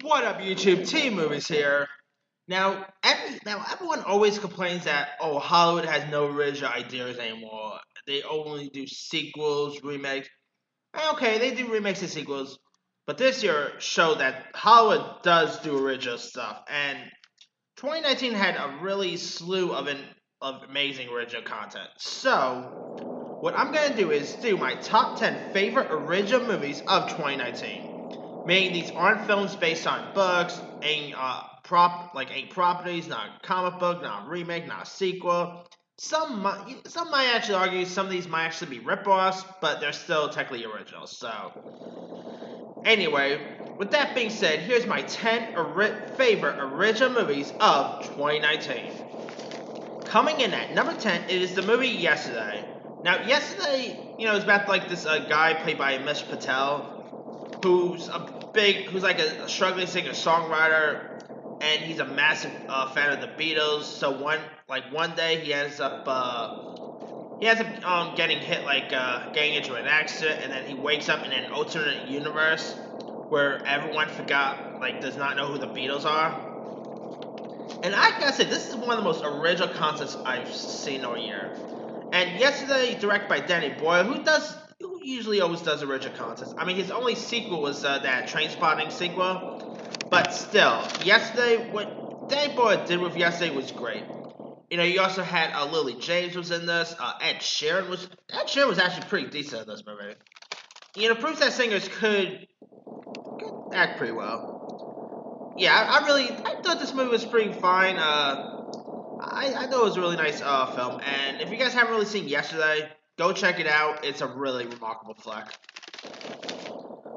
What up, YouTube? T Movies here. Now everyone always complains that Hollywood has no original ideas anymore. They only do sequels, remakes. And okay, they do remakes and sequels, but this year showed that Hollywood does do original stuff. And 2019 had a really slew of amazing original content. So what I'm gonna do is do my top 10 favorite original movies of 2019. Meaning these aren't films based on books, ain't properties, not a comic book, not a remake, not a sequel. Some might actually argue some of these might actually be rip-offs, but they're still technically original. So anyway, with that being said, here's my 10 favorite original movies of 2019. Coming in at number 10, it is the movie Yesterday. Now, Yesterday, is about like this guy played by Mish Patel, who's like a struggling singer-songwriter, and he's a massive fan of the Beatles. So one day he ends up getting hit, getting into an accident, and then he wakes up in an alternate universe where everyone does not know who the Beatles are. And I gotta say, this is one of the most original concepts I've seen all year. And Yesterday, directed by Danny Boyle, who usually always does original concepts. I mean, his only sequel was that Trainspotting sequel, but still, what Danny Boyle did with Yesterday was great. You also had Lily James was in this. Ed Sheeran was actually pretty decent in this movie. Proves that singers could act pretty well. Yeah, I thought this movie was pretty fine. I thought it was a really nice film, and if you guys haven't really seen Yesterday, go check it out. It's a really remarkable flick.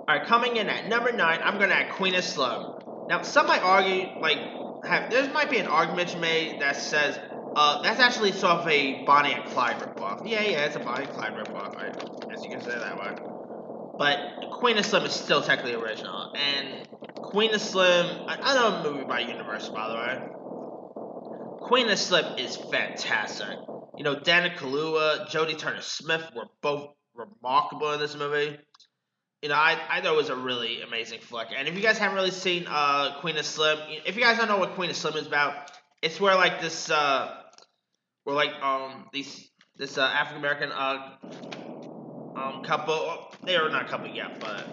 Alright, coming in at number 9, I'm gonna add Queen of Slim. Now, some might argue, there might be an argument made that says, that's actually sort of a Bonnie and Clyde ripoff. Yeah, it's a Bonnie and Clyde ripoff. I guess you can say it that way. But Queen of Slim is still technically original. And Queen of Slim, I know a movie by Universal, by the way. Queen of Slim is fantastic. Dana Kaluuya, Jodie Turner-Smith were both remarkable in this movie. I thought it was a really amazing flick. And if you guys haven't really seen Queen of Slim, if you guys don't know what Queen of Slim is about, it's where this African American couple, they are not a couple yet, but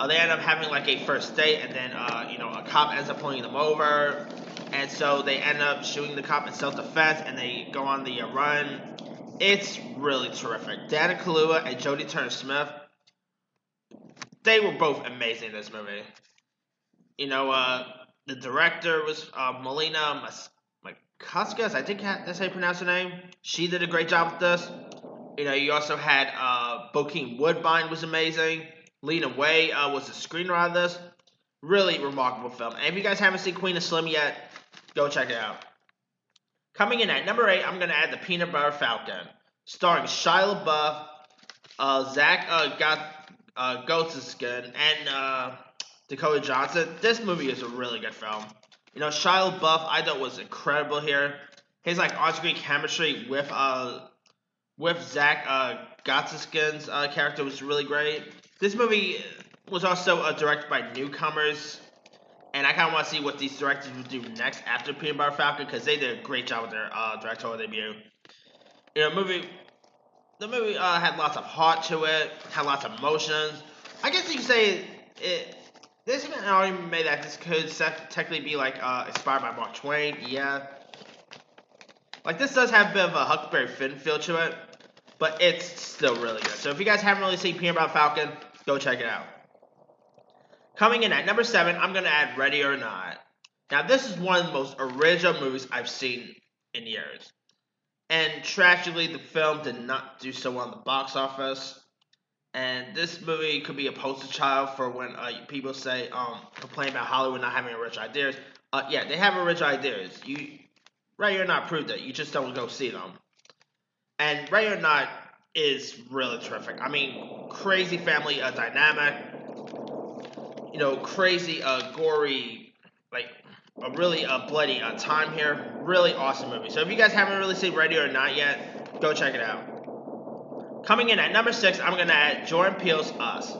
they end up having a first date, and then a cop ends up pulling them over. And so they end up shooting the cop in self-defense, and they go on the run. It's really terrific. Dana Kaluuya and Jodie Turner-Smith, they were both amazing in this movie. The director was Melina Makuskas, I think that's how you pronounce her name. She did a great job with this. You also had Bokeem Woodbine was amazing. Lena Waithe was the screenwriter of this. Really remarkable film. And if you guys haven't seen Queen of Slim yet, go check it out. Coming in at number 8, I'm going to add the Peanut Butter Falcon, starring Shia LaBeouf, Zach Gottsagen, and Dakota Johnson. This movie is a really good film. Shia LaBeouf, I thought was incredible here. His on-screen chemistry with Zach Gottsagen's character was really great. This movie was also directed by newcomers, and I kind of want to see what these directors will do next after Peanut Butter Falcon, because they did a great job with their directorial debut. The movie had lots of heart to it, had lots of emotions. I guess you could say there's even an argument made that this could technically be inspired by Mark Twain. Yeah, this does have a bit of a Huckleberry Finn feel to it, but it's still really good. So if you guys haven't really seen Peanut Butter Falcon, go check it out. Coming in at number 7, I'm going to add Ready or Not. Now, this is one of the most original movies I've seen in years. And tragically, the film did not do so well in the box office. And this movie could be a poster child for when people complain about Hollywood not having original ideas. Yeah, they have original ideas. Ready or Not proved it. You just don't go see them. And Ready or Not is really terrific. I mean, crazy family dynamic. Crazy, gory, a really bloody time here. Really awesome movie. So if you guys haven't really seen Ready or Not yet, go check it out. Coming in at number 6, I'm going to add Jordan Peele's Us.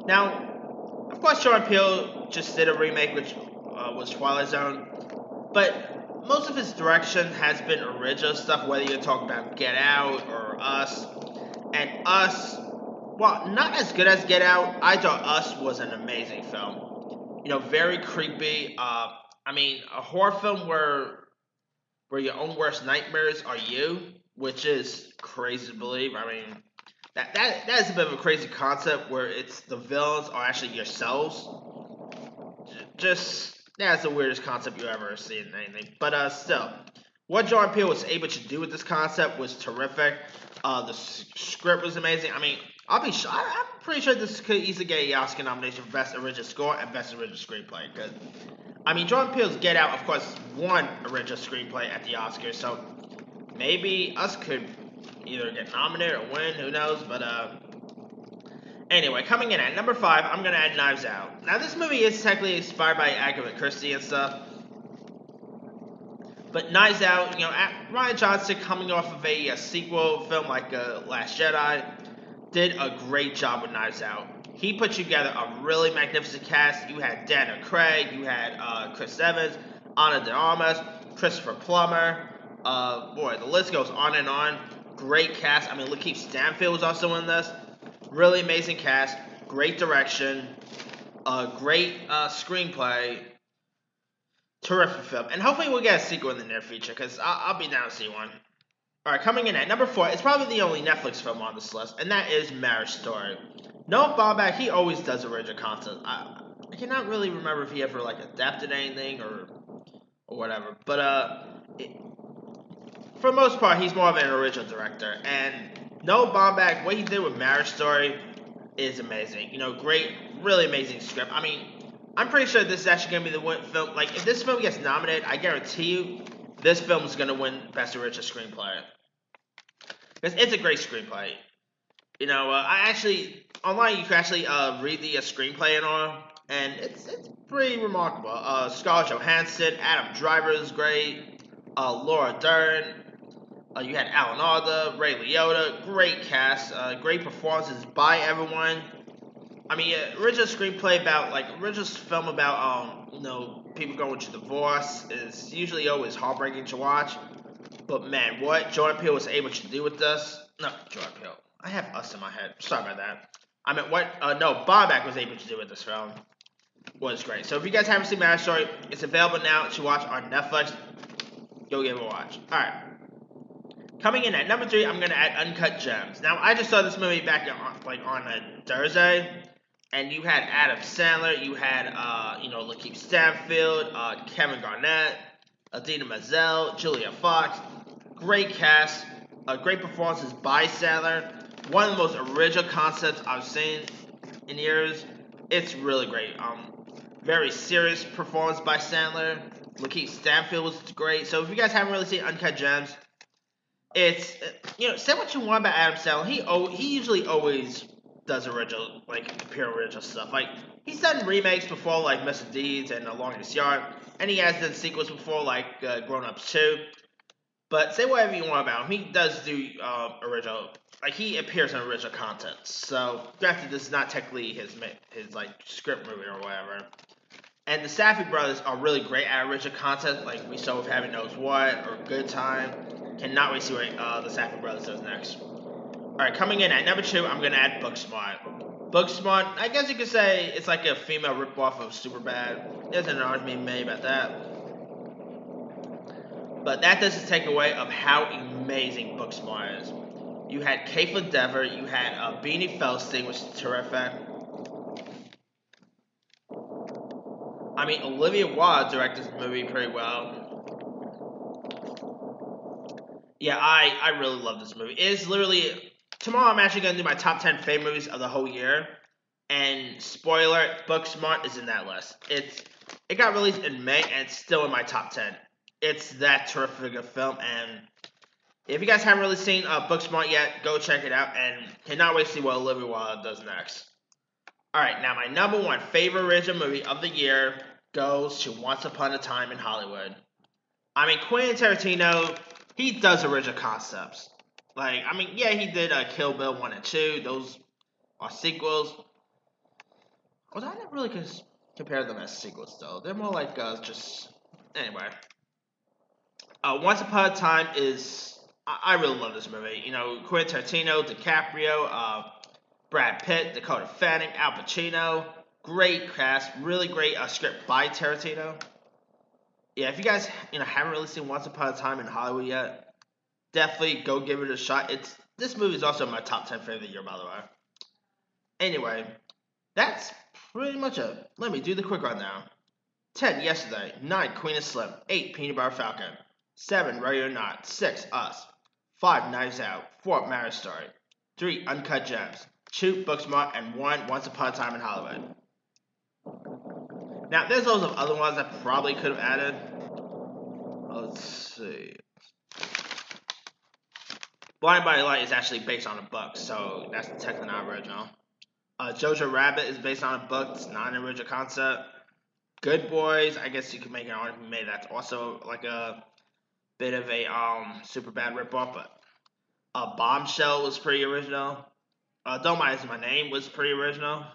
Now, Of course, Jordan Peele just did a remake, which was Twilight Zone. But most of his direction has been original stuff, whether you're talking about Get Out or Us. And Us, while not as good as Get Out, I thought Us was an amazing film. Very creepy. A horror film where your own worst nightmares are you, which is crazy to believe. That is a bit of a crazy concept where it's the villains are actually yourselves. Just that's the weirdest concept you ever see in anything. But still, what Jordan Peele was able to do with this concept was terrific. The script was amazing. I'll be sure. I'm pretty sure this could easily get an Oscar nomination for Best Original Score and Best Original Screenplay. Because Jordan Peele's Get Out, of course, won Original Screenplay at the Oscars, so maybe Us could either get nominated or win. Who knows? But anyway, coming in at number 5, I'm gonna add Knives Out. Now, this movie is technically inspired by Agatha Christie and stuff. But Knives Out, Ryan Johnson coming off of a sequel film like Last Jedi, did a great job with Knives Out. He put together a really magnificent cast. You had Daniel Craig, you had Chris Evans, Ana de Armas, Christopher Plummer. Boy, the list goes on and on. Great cast. Lakeith Stanfield was also in this. Really amazing cast. Great direction. Great screenplay. Terrific film. And hopefully we'll get a sequel in the near future, because I'll be down to see one. Alright, coming in at number 4, it's probably the only Netflix film on this list, and that is Marriage Story. Noah Baumbach, he always does original content. I cannot really remember if he ever adapted anything or whatever. But for the most part, he's more of an original director. And Noah Baumbach, what he did with Marriage Story is amazing. Great, really amazing script. I'm pretty sure this is actually going to be the film. If this film gets nominated, I guarantee you, this film is going to win Best Original Screenplay. Because it's a great screenplay. Online you can actually read the screenplay and all, and it's pretty remarkable. Scarlett Johansson, Adam Driver is great, Laura Dern, you had Alan Alda, Ray Liotta, great cast, great performances by everyone. Original screenplay about, original film about, people going to divorce is usually always heartbreaking to watch. But man, what Jordan Peele was able to do with this, Jordan Peele. I have Us in my head. Sorry about that. Baumbach was able to do with this film was great. So if you guys haven't seen Marriage Story, it's available now to watch on Netflix. Go give it a watch. Alright. Coming in at number 3, I'm going to add Uncut Gems. Now, I just saw this movie back on a Thursday. And you had Adam Sandler, you had, Lakeith Stanfield, Kevin Garnett, Idina Menzel, Julia Fox. Great cast, great performances by Sandler. One of the most original concepts I've seen in years. It's really great. Very serious performance by Sandler. Lakeith Stanfield was great. So if you guys haven't really seen Uncut Gems, it's, say what you want about Adam Sandler. He usually always does original, pure original stuff. He's done remakes before, Mr. Deeds and The Longest Yard, and he has done sequels before, Grown Ups 2. But say whatever you want about him, he does do original, he appears in original content. So, granted, this is not technically his script movie or whatever. And the Safdie brothers are really great at original content, like we saw with Heaven Knows What or Good Time. Cannot wait to see what the Safdie brothers does next. Alright, coming in at number 2, I'm going to add Booksmart. Booksmart, I guess you could say it's like a female ripoff of Superbad. There's an argument made about that. But that doesn't take away of how amazing Booksmart is. You had Caitlin Dever, you had Beanie Feldstein, which is terrific. Olivia Wilde directed this movie pretty well. Yeah, I really love this movie. It's literally... Tomorrow I'm actually going to do my top 10 favorite movies of the whole year. And spoiler, Booksmart is in that list. It got released in May and it's still in my top 10. It's that terrific a film. And if you guys haven't really seen Booksmart yet, go check it out. And cannot wait to see what Olivia Wilde does next. Alright, now my number 1 favorite original movie of the year goes to Once Upon a Time in Hollywood. Quentin Tarantino, he does original concepts. He did Kill Bill 1 and 2. Those are sequels. Well, I never really compare them as sequels, though. They're more like just anyway. Once Upon a Time is I really love this movie. You know, Quentin Tarantino, DiCaprio, Brad Pitt, Dakota Fanning, Al Pacino. Great cast, really great script by Tarantino. Yeah, if you guys haven't really seen Once Upon a Time in Hollywood yet, definitely go give it a shot. This movie is also my top 10 favorite of the year, by the way. Anyway, that's pretty much it. Let me do the quick rundown. 10 Yesterday, 9 Queen of Slim, 8 Peanut Butter Falcon, 7 Ready or Not, 6 Us, 5 Knives Out, 4 Marriage Story, 3 Uncut Gems, 2 Booksmart, and 1 Once Upon a Time in Hollywood. Now, there's loads of other ones I probably could have added. Let's see. Blind by Light is actually based on a book, so that's technically not original. Jojo Rabbit is based on a book. It's not an original concept. Good Boys, I guess you could make an argument made that's also like a bit of a super bad ripoff, but Bombshell was pretty original. Don't Mind Is My Name was pretty original.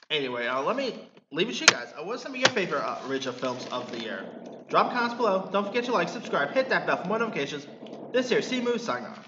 Anyway, let me leave it to you guys. What's some of your favorite original films of the year? Drop comments below. Don't forget to like, subscribe, hit that bell for more notifications. This here, C Move signing off.